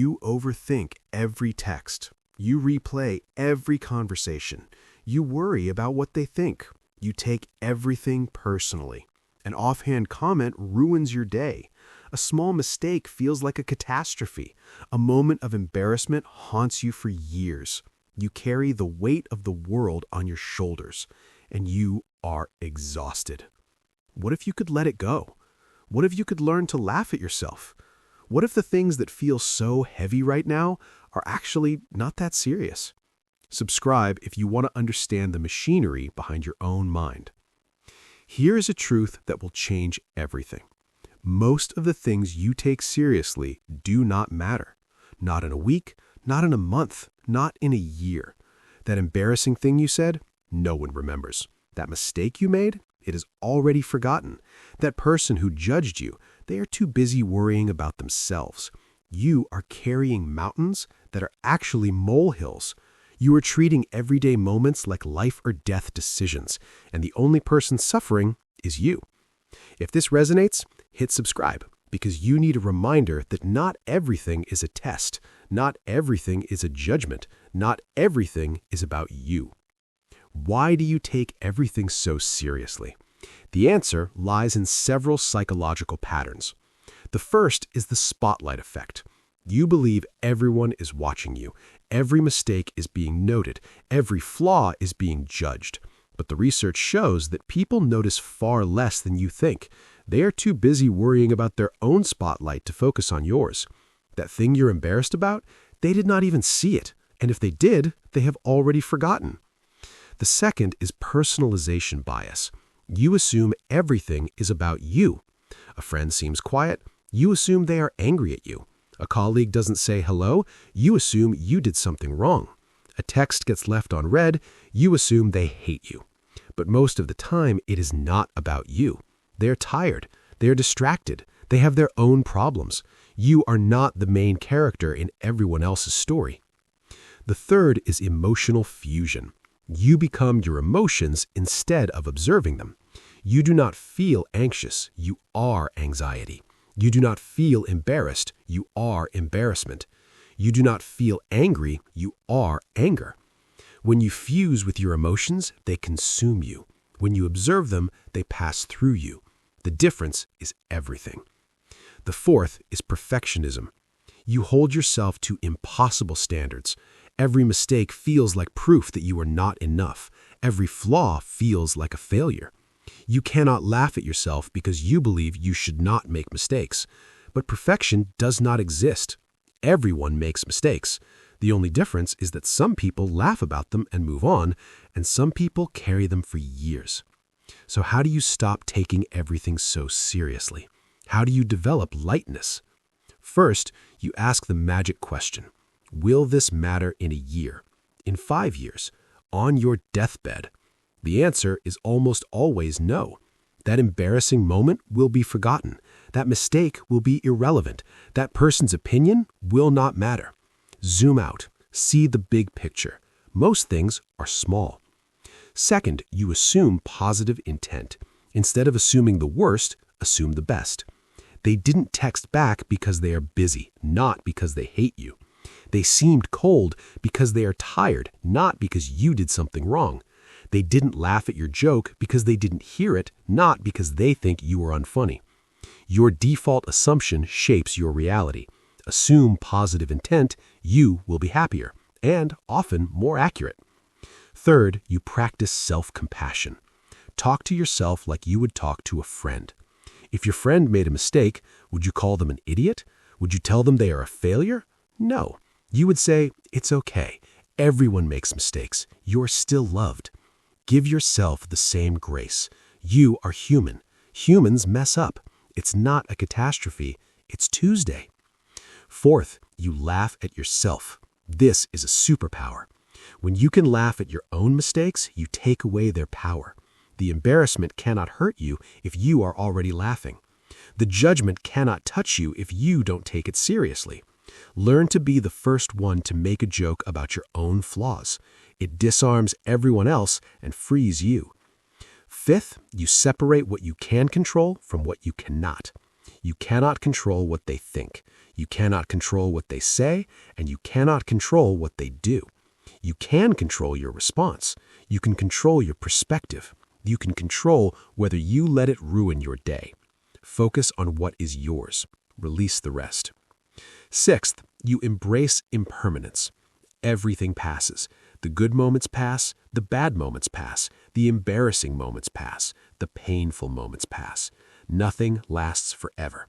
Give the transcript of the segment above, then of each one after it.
You overthink every text. You replay every conversation. You worry about what they think. You take everything personally. An offhand comment ruins your day. A small mistake feels like a catastrophe. A moment of embarrassment haunts you for years. You carry the weight of the world on your shoulders, and you are exhausted. What if you could let it go? What if you could learn to laugh at yourself? What if the things that feel so heavy right now are actually not that serious? Subscribe if you want to understand the machinery behind your own mind. Here is a truth that will change everything. Most of the things you take seriously do not matter. Not in a week, not in a month, not in a year. That embarrassing thing you said, no one remembers. That mistake you made, it is already forgotten. That person who judged you, they are too busy worrying about themselves. You are carrying mountains that are actually molehills. You are treating everyday moments like life or death decisions, and the only person suffering is you. If this resonates, hit subscribe, because you need a reminder that not everything is a test, not everything is a judgment, not everything is about you. Why do you take everything so seriously? The answer lies in several psychological patterns. The first is the spotlight effect. You believe everyone is watching you. Every mistake is being noted. Every flaw is being judged. But the research shows that people notice far less than you think. They are too busy worrying about their own spotlight to focus on yours. That thing you're embarrassed about, they did not even see it. And if they did, they have already forgotten. The second is personalization bias. You assume everything is about you. A friend seems quiet, you assume they are angry at you. A colleague doesn't say hello, you assume you did something wrong. A text gets left unread, you assume they hate you. But most of the time, it is not about you. They're tired, they're distracted, they have their own problems. You are not the main character in everyone else's story. The third is emotional fusion. You become your emotions instead of observing them. You do not feel anxious, you are anxiety. You do not feel embarrassed, you are embarrassment. You do not feel angry, you are anger. When you fuse with your emotions, they consume you. When you observe them, they pass through you. The difference is everything. The fourth is perfectionism. You hold yourself to impossible standards. Every mistake feels like proof that you are not enough. Every flaw feels like a failure. You cannot laugh at yourself because you believe you should not make mistakes. But perfection does not exist. Everyone makes mistakes. The only difference is that some people laugh about them and move on, and some people carry them for years. So how do you stop taking everything so seriously? How do you develop lightness? First, you ask the magic question. Will this matter in a year? In 5 years? On your deathbed? The answer is almost always no. That embarrassing moment will be forgotten. That mistake will be irrelevant. That person's opinion will not matter. Zoom out. See the big picture. Most things are small. Second, you assume positive intent. Instead of assuming the worst, assume the best. They didn't text back because they are busy, not because they hate you. They seemed cold because they are tired, not because you did something wrong. They didn't laugh at your joke because they didn't hear it, not because they think you are unfunny. Your default assumption shapes your reality. Assume positive intent, you will be happier, and often more accurate. Third, you practice self-compassion. Talk to yourself like you would talk to a friend. If your friend made a mistake, would you call them an idiot? Would you tell them they are a failure? No. You would say, it's okay. Everyone makes mistakes. You're still loved. Give yourself the same grace. You are human. Humans mess up. It's not a catastrophe. It's Tuesday. Fourth, you laugh at yourself. This is a superpower. When you can laugh at your own mistakes, you take away their power. The embarrassment cannot hurt you if you are already laughing. The judgment cannot touch you if you don't take it seriously. Learn to be the first one to make a joke about your own flaws. It disarms everyone else and frees you. Fifth, you separate what you can control from what you cannot. You cannot control what they think. You cannot control what they say, and you cannot control what they do. You can control your response. You can control your perspective. You can control whether you let it ruin your day. Focus on what is yours. Release the rest. Sixth, you embrace impermanence. Everything passes. The good moments pass, the bad moments pass, the embarrassing moments pass, the painful moments pass. Nothing lasts forever.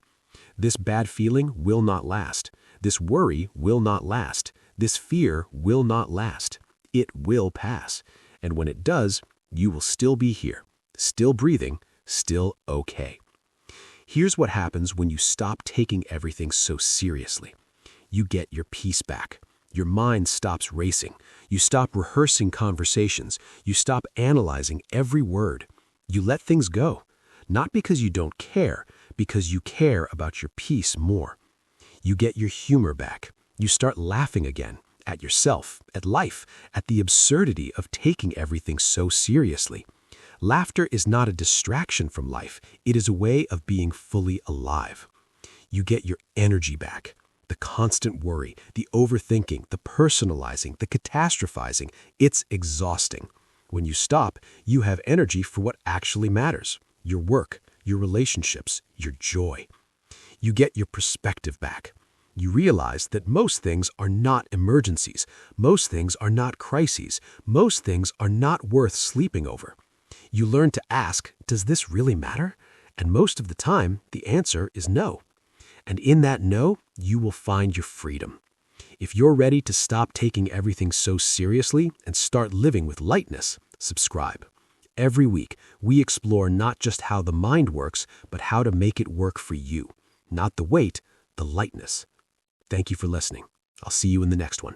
This bad feeling will not last. This worry will not last. This fear will not last. It will pass. And when it does, you will still be here, still breathing, still okay. Here's what happens when you stop taking everything so seriously. You get your peace back. Your mind stops racing. You stop rehearsing conversations. You stop analyzing every word. You let things go, not because you don't care, because you care about your peace more. You get your humor back. You start laughing again, at yourself, at life, at the absurdity of taking everything so seriously. Laughter is not a distraction from life. It is a way of being fully alive. You get your energy back. The constant worry, the overthinking, the personalizing, the catastrophizing, it's exhausting. When you stop, you have energy for what actually matters: your work, your relationships, your joy. You get your perspective back. You realize that most things are not emergencies. Most things are not crises. Most things are not worth sleeping over. You learn to ask, does this really matter? And most of the time, the answer is no. And in that no, you will find your freedom. If you're ready to stop taking everything so seriously and start living with lightness, subscribe. Every week, we explore not just how the mind works, but how to make it work for you. Not the weight, the lightness. Thank you for listening. I'll see you in the next one.